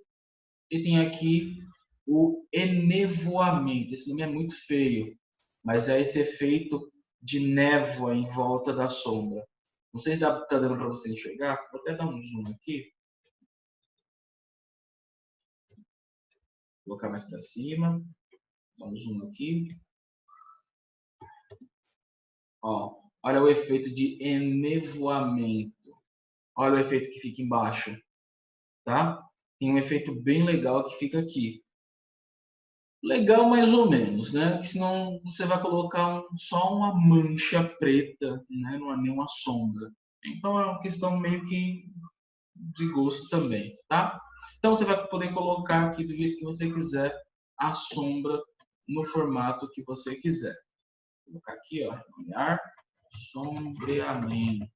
e tem aqui o enevoamento. Esse nome é muito feio, mas é esse efeito de névoa em volta da sombra. Não sei se está dando para você enxergar. Vou até dar um zoom aqui. Vou colocar mais para cima. Dá um zoom aqui. Ó, olha o efeito de enevoamento. Olha o efeito que fica embaixo, tá? Tem um efeito bem legal que fica aqui. Legal mais ou menos, né? Porque senão você vai colocar só uma mancha preta, né? Não é nem uma sombra. Então é uma questão meio que de gosto também, tá? Então você vai poder colocar aqui do jeito que você quiser a sombra no formato que você quiser. Vou colocar aqui, ó, olhar, sombreamento.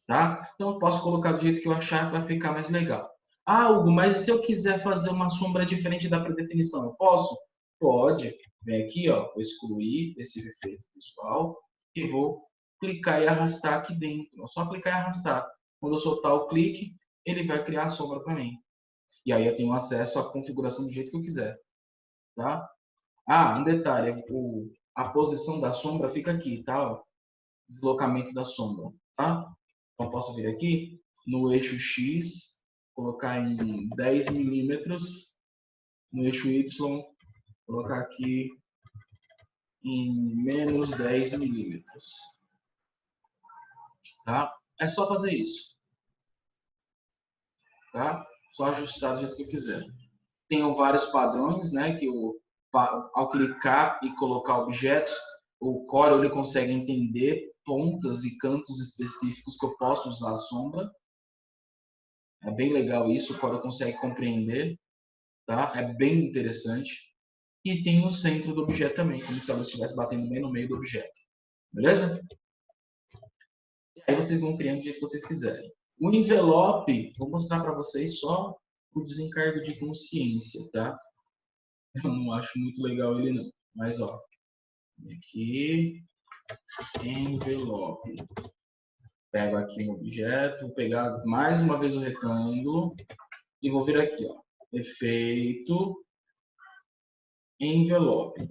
Tá? Então eu posso colocar do jeito que eu achar que vai ficar mais legal. Ah, Hugo, mas se eu quiser fazer uma sombra diferente da predefinição, eu posso? Pode. Vem aqui, ó, vou excluir esse efeito visual e vou clicar e arrastar aqui dentro. É só clicar e arrastar. Quando eu soltar o clique, ele vai criar a sombra para mim. E aí eu tenho acesso à configuração do jeito que eu quiser. Tá? Ah, um detalhe, a posição da sombra fica aqui, tá? Ó, deslocamento da sombra, tá? Então, posso vir aqui no eixo X, colocar em 10 milímetros, no eixo Y, colocar aqui em menos 10 milímetros. Tá? É só fazer isso. Tá? Só ajustar do jeito que eu quiser. Tenho vários padrões, né, que ao clicar e colocar objetos, o Corel ele consegue entender pontas e cantos específicos que eu posso usar a sombra. É bem legal isso, o Corel consegue compreender, tá? É bem interessante. E tem o centro do objeto também, como se a luz estivesse batendo bem no meio do objeto. Beleza? Aí vocês vão criando do jeito que vocês quiserem. O envelope, vou mostrar para vocês só o desencargo de consciência, tá? Eu não acho muito legal ele não. Mas, ó, aqui, envelope. Pego aqui um objeto, vou pegar mais uma vez o retângulo e vou vir aqui, ó, efeito, envelope.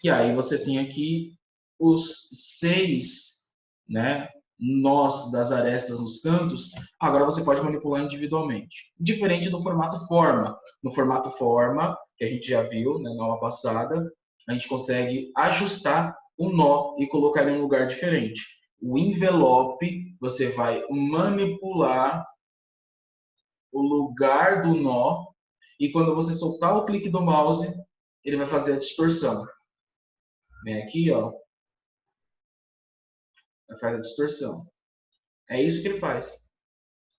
E aí você tem aqui os 6, né, nós das arestas nos cantos. Agora você pode manipular individualmente. Diferente do formato forma. No formato forma, que a gente já viu, né, na aula passada, a gente consegue ajustar o nó e colocar em um lugar diferente. O envelope, você vai manipular o lugar do nó e quando você soltar o clique do mouse, ele vai fazer a distorção. Vem aqui, ó, faz a distorção. É isso que ele faz.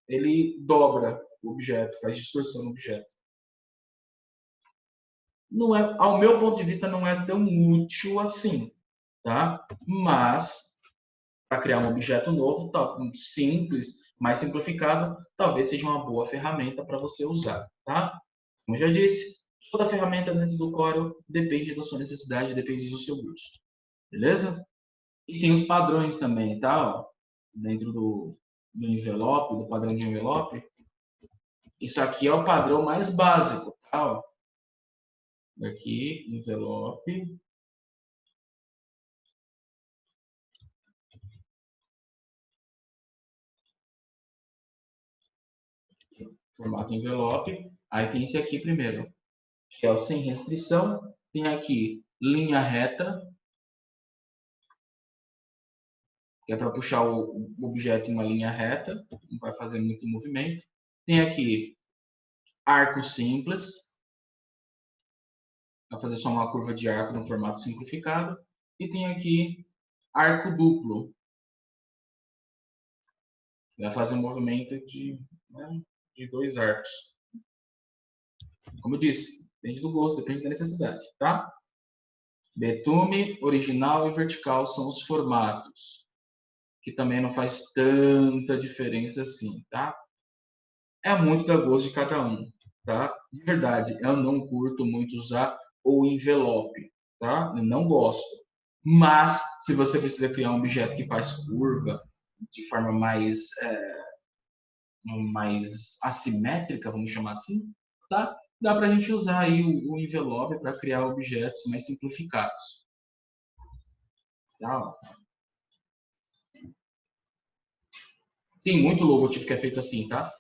Ele dobra o objeto, faz distorção no objeto. Não é, ao meu ponto de vista, não é tão útil assim, tá? Mas para criar um objeto novo, simples, mais simplificado, talvez seja uma boa ferramenta para você usar, tá? Como eu já disse, toda ferramenta dentro do Corel depende da sua necessidade, depende do seu gosto, beleza? E tem os padrões também, tá? Ó, dentro do envelope, do padrão de envelope. Isso aqui é o padrão mais básico, tá? Ó, aqui, envelope. Formato envelope. Aí tem esse aqui primeiro, que é o sem restrição. Tem aqui linha reta, que é para puxar o objeto em uma linha reta, não vai fazer muito movimento. Tem aqui arco simples, vai fazer só uma curva de arco no formato simplificado. E tem aqui arco duplo, vai fazer um movimento de 2 arcos. Como eu disse, depende do gosto, depende da necessidade, tá? Betume, original e vertical são os formatos, que também não faz tanta diferença assim, tá? É muito da gosto de cada um, tá? De verdade, eu não curto muito usar o envelope, tá? Eu não gosto. Mas, se você precisa criar um objeto que faz curva de forma mais assimétrica, vamos chamar assim, tá? Dá para a gente usar aí o envelope para criar objetos mais simplificados. Tá? Tem muito logotipo que é feito assim, tá?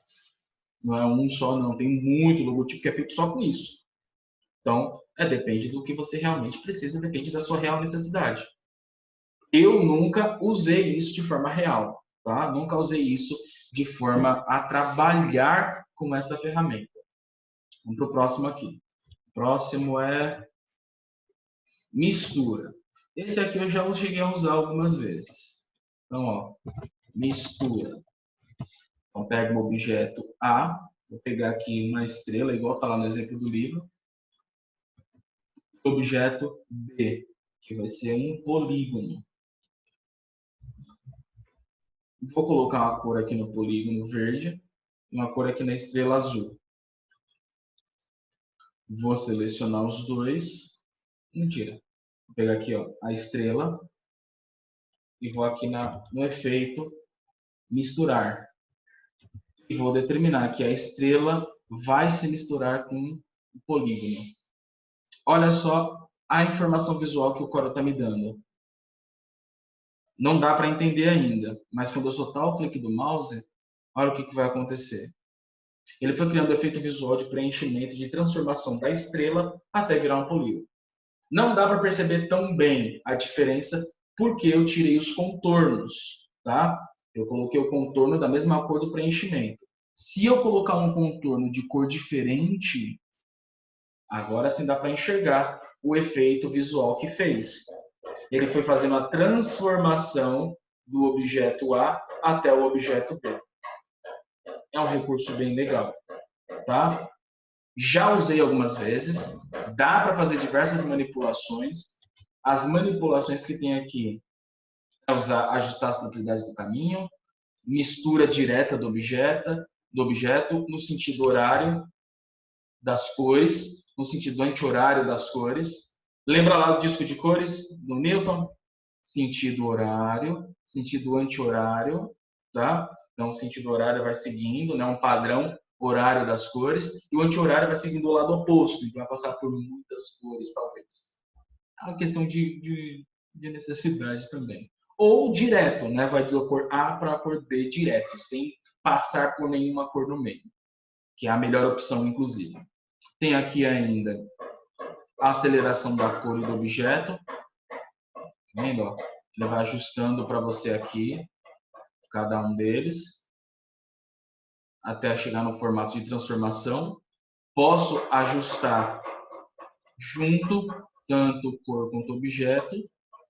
Não é um só, não. Tem muito logotipo que é feito só com isso. Então, depende do que você realmente precisa, depende da sua real necessidade. Eu nunca usei isso de forma real, tá? Nunca usei isso de forma a trabalhar com essa ferramenta. Vamos para o próximo aqui. O próximo é mistura. Esse aqui eu já cheguei a usar algumas vezes. Então, ó, mistura. Então, pego o objeto A, vou pegar aqui uma estrela, igual está lá no exemplo do livro. Objeto B, que vai ser um polígono. Vou colocar uma cor aqui no polígono verde e uma cor aqui na estrela azul. Vou selecionar os dois. Mentira. Vou pegar aqui ó, a estrela e vou aqui no efeito misturar. E vou determinar que a estrela vai se misturar com o polígono. Olha só a informação visual que o Corel está me dando. Não dá para entender ainda, mas quando eu soltar o clique do mouse, olha o que vai acontecer. Ele foi criando efeito visual de preenchimento, de transformação da estrela até virar um polígono. Não dá para perceber tão bem a diferença porque eu tirei os contornos, tá? Eu coloquei o contorno da mesma cor do preenchimento. Se eu colocar um contorno de cor diferente, agora sim dá para enxergar o efeito visual que fez. Ele foi fazendo a transformação do objeto A até o objeto B. É um recurso bem legal, tá? Já usei algumas vezes, dá para fazer diversas manipulações. As manipulações que tem aqui é ajustar as propriedades do caminho, mistura direta do objeto no sentido horário das cores, no sentido anti-horário das cores. Lembra lá do disco de cores do Newton? Sentido horário, sentido anti-horário, tá? Então, o sentido horário vai seguindo, né? Um padrão horário das cores, e o anti-horário vai seguindo o lado oposto, então vai passar por muitas cores, talvez. É uma questão de necessidade também. Ou direto, né? Vai da cor A para a cor B direto, sem passar por nenhuma cor no meio, que é a melhor opção, inclusive. Tem aqui ainda a aceleração da cor e do objeto. Vendo? Ele vai ajustando para você aqui, cada um deles, até chegar no formato de transformação. Posso ajustar junto, tanto cor quanto objeto,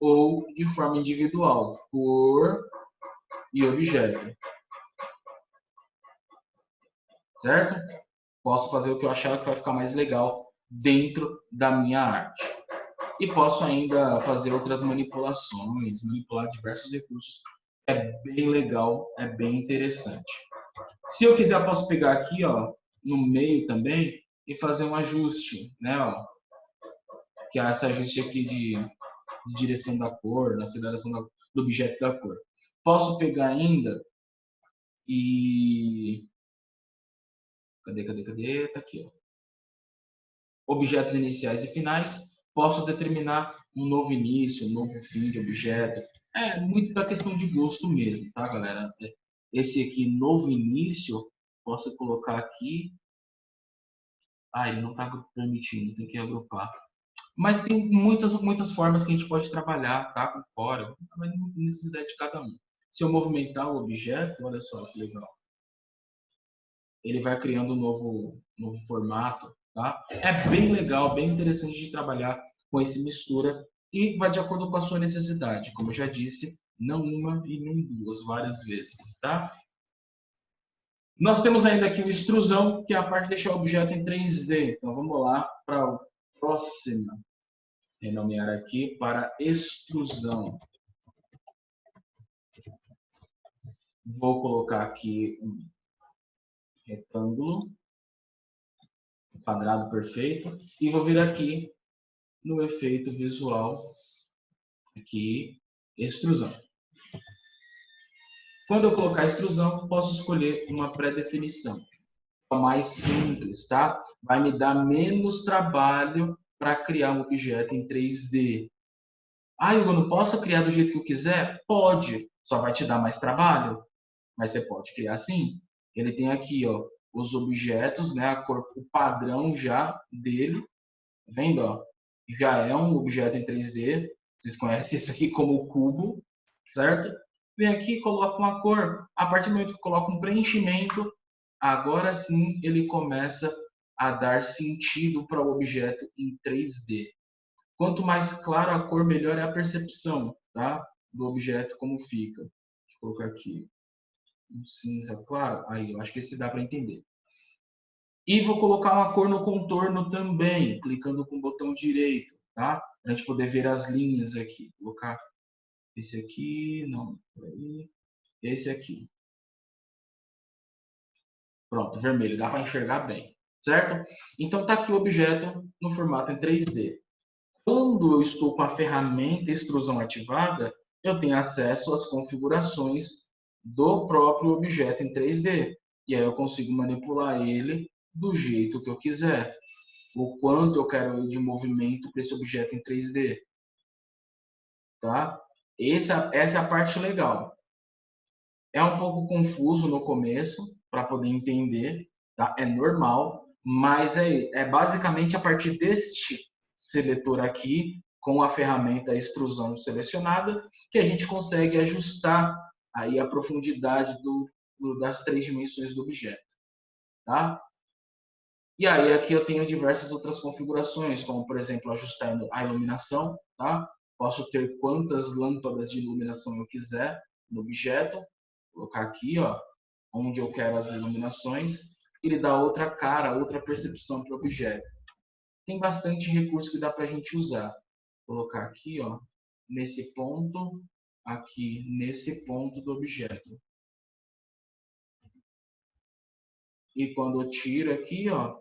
ou de forma individual, cor e objeto. Certo? Posso fazer o que eu achar que vai ficar mais legal dentro da minha arte. E posso ainda fazer outras manipulações, manipular diversos recursos. É bem legal, é bem interessante. Se eu quiser, posso pegar aqui, ó, no meio também e fazer um ajuste, né, ó, que é esse ajuste aqui de direção da cor, na aceleração do objeto da cor. Posso pegar ainda e cadê? Tá aqui, ó. Objetos iniciais e finais. Posso determinar um novo início, um novo fim de objeto. É muito da questão de gosto mesmo, tá, galera? Esse aqui, novo início, posso colocar aqui. Ah, ele não está permitindo, tem que agrupar. Mas tem muitas formas que a gente pode trabalhar, tá? Com Corel, mas necessidade de cada um. Se eu movimentar o objeto, olha só que legal. Ele vai criando um novo formato, tá? É bem legal, bem interessante de trabalhar com esse mistura e vai de acordo com a sua necessidade. Como eu já disse, não uma e nem duas, várias vezes, tá? Nós temos ainda aqui o extrusão, que é a parte de deixar o objeto em 3D. Então, vamos lá para a próxima. Renomear aqui para extrusão. Vou colocar aqui um retângulo, um quadrado perfeito, e vou vir aqui no efeito visual, aqui, extrusão. Quando eu colocar extrusão, posso escolher uma pré-definição. Mais simples, tá? Vai me dar menos trabalho para criar um objeto em 3D. Ah, eu não posso criar do jeito que eu quiser? Pode, só vai te dar mais trabalho. Mas você pode criar assim. Ele tem aqui, ó, os objetos, né, a cor, o padrão já dele. Tá vendo, ó? Já é um objeto em 3D. Vocês conhecem isso aqui como cubo, certo? Vem aqui, coloca uma cor. A partir do momento que coloca um preenchimento, agora sim ele começa a dar sentido para o objeto em 3D. Quanto mais claro a cor, melhor é a percepção, tá? Do objeto como fica. Deixa eu colocar aqui um cinza claro. Aí, eu acho que esse dá para entender. E vou colocar uma cor no contorno também, clicando com o botão direito, tá? Para a gente poder ver as linhas aqui. Vou colocar esse aqui, não, peraí. Esse aqui. Pronto, vermelho, dá para enxergar bem, certo? Então tá aqui o objeto no formato em 3D. Quando eu estou com a ferramenta extrusão ativada, eu tenho acesso às configurações do próprio objeto em 3D. E aí eu consigo manipular ele do jeito que eu quiser. O quanto eu quero de movimento para esse objeto em 3D. Tá? Essa é a parte legal. É um pouco confuso no começo, para poder entender, tá? É normal, mas é basicamente a partir deste seletor aqui, com a ferramenta extrusão selecionada, que a gente consegue ajustar aí a profundidade das 3 dimensões do objeto. Tá? E aí aqui eu tenho diversas outras configurações, como por exemplo ajustar a iluminação. Tá? Posso ter quantas lâmpadas de iluminação eu quiser no objeto. Vou colocar aqui, ó, onde eu quero as iluminações, ele dá outra cara, outra percepção para o objeto. Tem bastante recurso que dá para a gente usar. Vou colocar aqui, ó, nesse ponto, aqui nesse ponto do objeto. E quando eu tiro aqui, ó,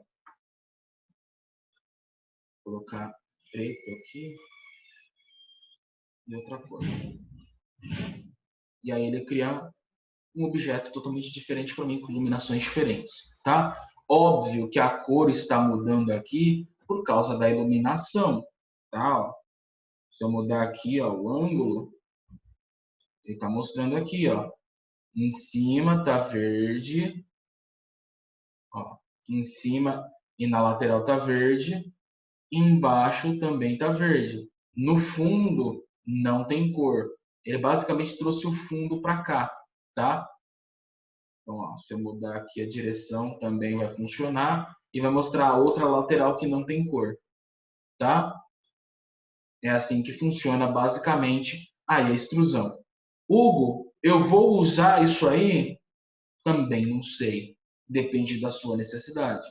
vou colocar preto aqui e outra cor. E aí ele cria um objeto totalmente diferente para mim, com iluminações diferentes, tá? Óbvio que a cor está mudando aqui por causa da iluminação, tá? Se eu mudar aqui, ó, o ângulo, ele está mostrando aqui, ó, em cima tá verde, ó, em cima e na lateral tá verde, embaixo também tá verde. No fundo não tem cor. Ele basicamente trouxe o fundo para cá, tá? Então, ó, se eu mudar aqui a direção, também vai funcionar e vai mostrar a outra lateral que não tem cor, tá? É assim que funciona basicamente aí a extrusão. Hugo, eu vou usar isso aí? Também não sei. Depende da sua necessidade.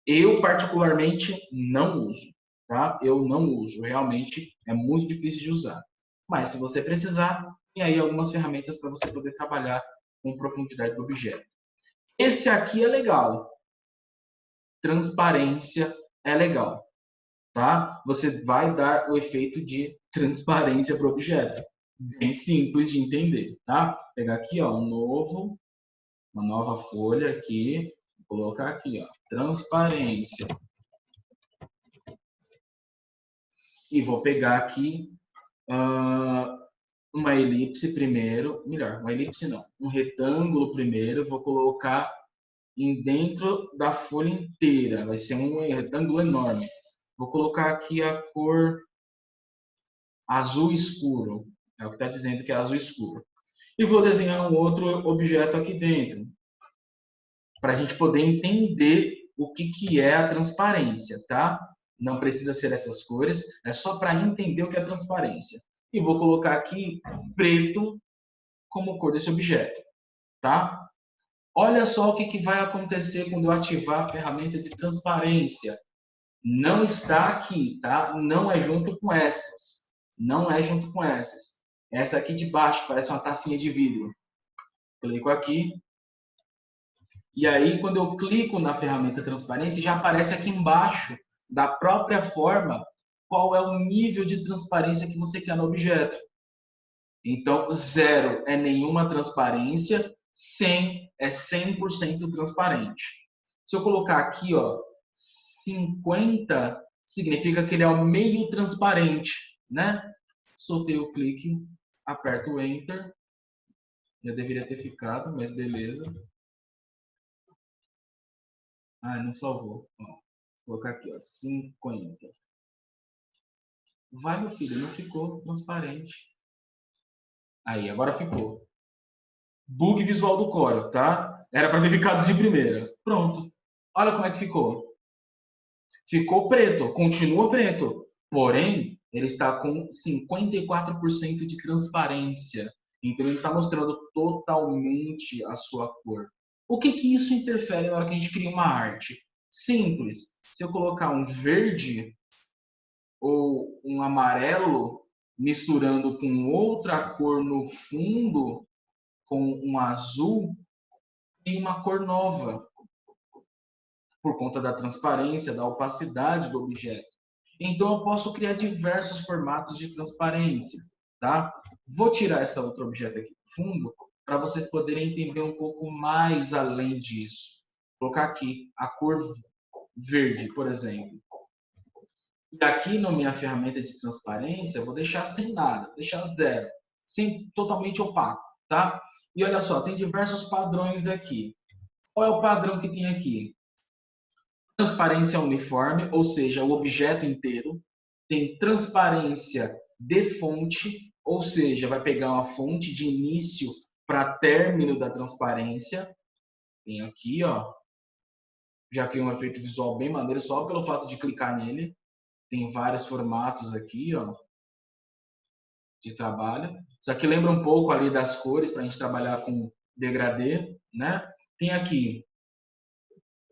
Eu, particularmente, não uso, tá? Eu não uso. Realmente é muito difícil de usar. Mas se você precisar, tem aí algumas ferramentas para você poder trabalhar com profundidade do objeto. Esse aqui é legal. Transparência é legal, tá? Você vai dar o efeito de transparência para o objeto. Bem simples de entender, tá? Vou pegar aqui, ó, uma nova folha aqui, vou colocar aqui, ó, transparência. E vou pegar aqui uma elipse primeiro, melhor, uma elipse não, um retângulo primeiro, vou colocar dentro da folha inteira, vai ser um retângulo enorme. Vou colocar aqui a cor azul escuro, é o que está dizendo que é azul escuro. E vou desenhar um outro objeto aqui dentro, para a gente poder entender o que é a transparência, tá? Não precisa ser essas cores, é só para entender o que é transparência. E vou colocar aqui preto como cor desse objeto, tá? Olha só o que vai acontecer quando eu ativar a ferramenta de transparência. Não está aqui, tá? Não é junto com essas. Não é junto com essas. Essa aqui de baixo parece uma tacinha de vidro. Clico aqui. E aí, quando eu clico na ferramenta transparência, já aparece aqui embaixo, da própria forma, qual é o nível de transparência que você quer no objeto. Então, 0 é nenhuma transparência, 100 é 100% transparente. Se eu colocar aqui, ó, 50, significa que ele é o meio transparente, né? Soltei o clique, aperto o Enter. Já deveria ter ficado, mas beleza. Ah, não salvou. Ó, vou colocar aqui, ó, 50. Vai, meu filho, não ficou transparente. Aí, agora ficou. Bug visual do Corel, tá? Era para ter ficado de primeira. Pronto. Olha como é que ficou. Ficou preto, continua preto. Porém, ele está com 54% de transparência. Então, ele está mostrando totalmente a sua cor. O que isso interfere na hora que a gente cria uma arte? Simples. Se eu colocar um verde ou um amarelo misturando com outra cor no fundo, com um azul, tem uma cor nova, por conta da transparência, da opacidade do objeto. Então, eu posso criar diversos formatos de transparência, tá? Vou tirar essa outra objeto aqui do fundo, para vocês poderem entender um pouco mais além disso. Vou colocar aqui a cor verde, por exemplo. E aqui na minha ferramenta de transparência, eu vou deixar sem nada, vou deixar 0, sem, totalmente opaco, tá? E olha só, tem diversos padrões aqui. Qual é o padrão que tem aqui? Transparência uniforme, ou seja, o objeto inteiro. Tem transparência de fonte, ou seja, vai pegar uma fonte de início para término da transparência. Tem aqui, ó. Já cria um efeito visual bem maneiro só pelo fato de clicar nele. Tem vários formatos aqui, ó, de trabalho. Isso aqui lembra um pouco ali das cores para a gente trabalhar com degradê, né? Tem aqui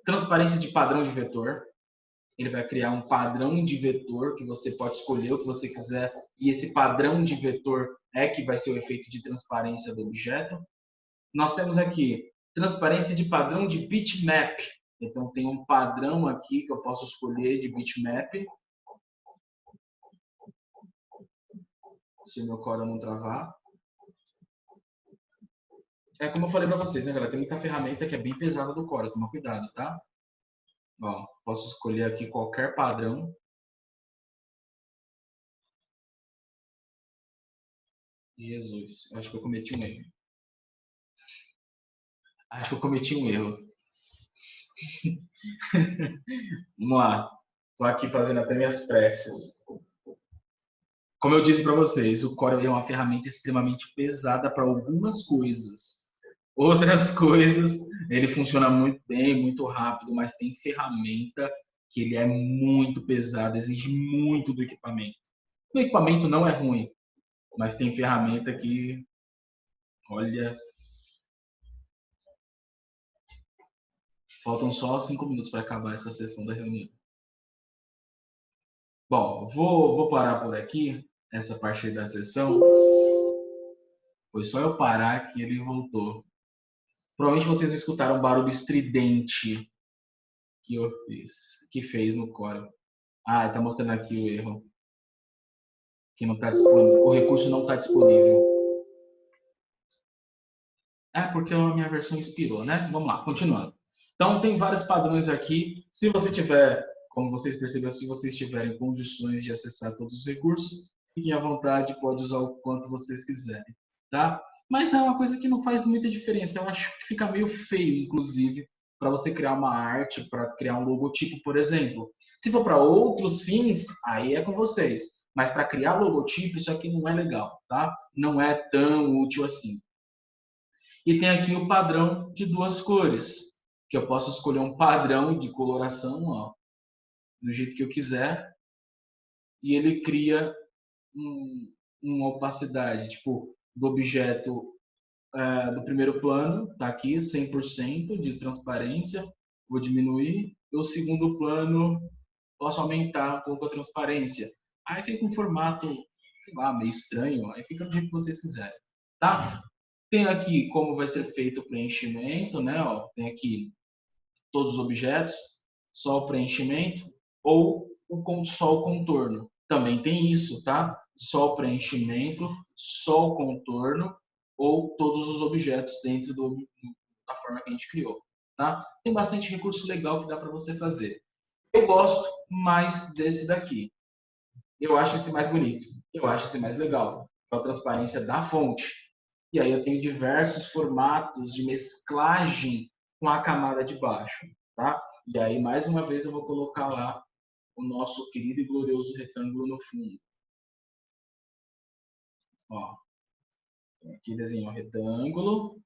transparência de padrão de vetor. Ele vai criar um padrão de vetor que você pode escolher o que você quiser e esse padrão de vetor é que vai ser o efeito de transparência do objeto. Nós temos aqui transparência de padrão de bitmap. Então tem um padrão aqui que eu posso escolher de bitmap. Se o meu Corel não travar. É como eu falei para vocês, né, galera? Tem muita ferramenta que é bem pesada do Corel. Toma cuidado, tá? Ó, posso escolher aqui qualquer padrão. Jesus, acho que eu cometi um erro. Acho que eu cometi um erro. Vamos lá. Estou aqui fazendo até minhas preces. Como eu disse para vocês, o Corel é uma ferramenta extremamente pesada para algumas coisas. Outras coisas, ele funciona muito bem, muito rápido, mas tem ferramenta que ele é muito pesado, exige muito do equipamento. O equipamento não é ruim, mas tem ferramenta que, olha, faltam só 5 minutos para acabar essa sessão da reunião. Bom, vou parar por aqui, essa parte da sessão. Foi só eu parar que ele voltou. Provavelmente vocês escutaram um barulho estridente que eu fiz, que fez no Corel. Ah, está mostrando aqui o erro. Que não está disponível. O recurso não está disponível. É porque a minha versão expirou, né? Vamos lá, continuando. Então, tem vários padrões aqui. Se você tiver, como vocês perceberam, se vocês tiverem condições de acessar todos os recursos, fiquem à vontade, pode usar o quanto vocês quiserem, tá? Mas é uma coisa que não faz muita diferença. Eu acho que fica meio feio, inclusive, para você criar uma arte, para criar um logotipo, por exemplo. Se for para outros fins, aí é com vocês. Mas para criar logotipo, isso aqui não é legal, tá? Não é tão útil assim. E tem aqui o padrão de 2 cores, que eu posso escolher um padrão de coloração, ó, do jeito que eu quiser, e ele cria uma opacidade, tipo, do objeto do primeiro plano, está aqui 100% de transparência, vou diminuir. O segundo plano, posso aumentar um pouco a transparência. Aí fica um formato, sei lá, meio estranho, aí fica do jeito que vocês quiserem, tá? Tem aqui como vai ser feito o preenchimento, né? Ó, tem aqui todos os objetos, só o preenchimento, ou só o contorno. Também tem isso, tá? Só o preenchimento, só o contorno, ou todos os objetos dentro da forma que a gente criou, tá? Tem bastante recurso legal que dá para você fazer. Eu gosto mais desse daqui. Eu acho esse mais bonito. Eu acho esse mais legal. É a transparência da fonte. E aí eu tenho diversos formatos de mesclagem com a camada de baixo, tá? E aí, mais uma vez, eu vou colocar lá o nosso querido e glorioso retângulo no fundo. Ó, aqui desenho o retângulo.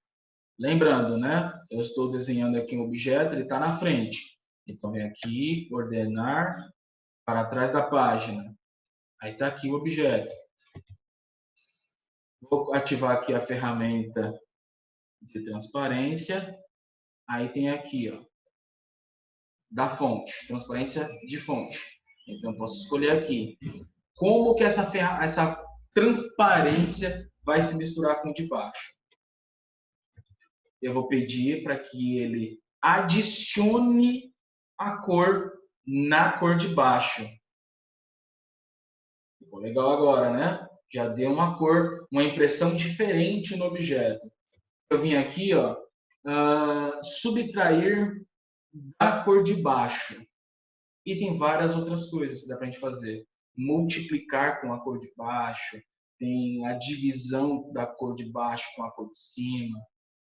Lembrando, né? Eu estou desenhando aqui um objeto, ele está na frente. Então, vem aqui, ordenar para trás da página. Aí está aqui o objeto. Vou ativar aqui a ferramenta de transparência. Aí tem aqui, ó, da fonte, transparência de fonte. Então, posso escolher aqui. Como que essa transparência vai se misturar com o de baixo? Eu vou pedir para que ele adicione a cor na cor de baixo. Ficou legal agora, né? Já deu uma cor, uma impressão diferente no objeto. Eu vim aqui, ó, subtrair da cor de baixo. E tem várias outras coisas que dá para a gente fazer. Multiplicar com a cor de baixo, tem a divisão da cor de baixo com a cor de cima.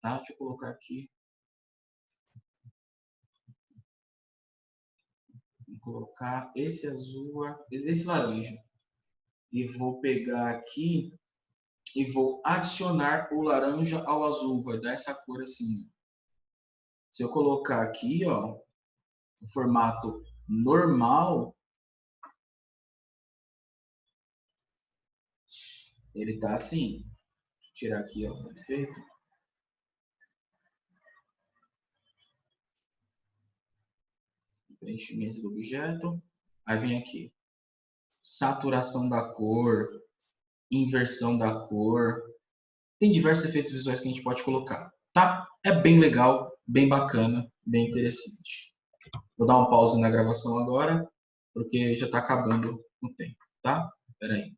Tá? Deixa eu colocar aqui. Vou colocar esse azul, esse laranja. E vou pegar aqui e vou adicionar o laranja ao azul. Vai dar essa cor assim. Se eu colocar aqui, ó, o formato normal, ele tá assim. Vou tirar aqui, ó, o efeito. Preenchimento do objeto. Aí vem aqui. Saturação da cor, inversão da cor. Tem diversos efeitos visuais que a gente pode colocar, tá? É bem legal, bem bacana, bem interessante. Vou dar um pause na gravação agora, porque já está acabando o tempo, tá? Espera aí.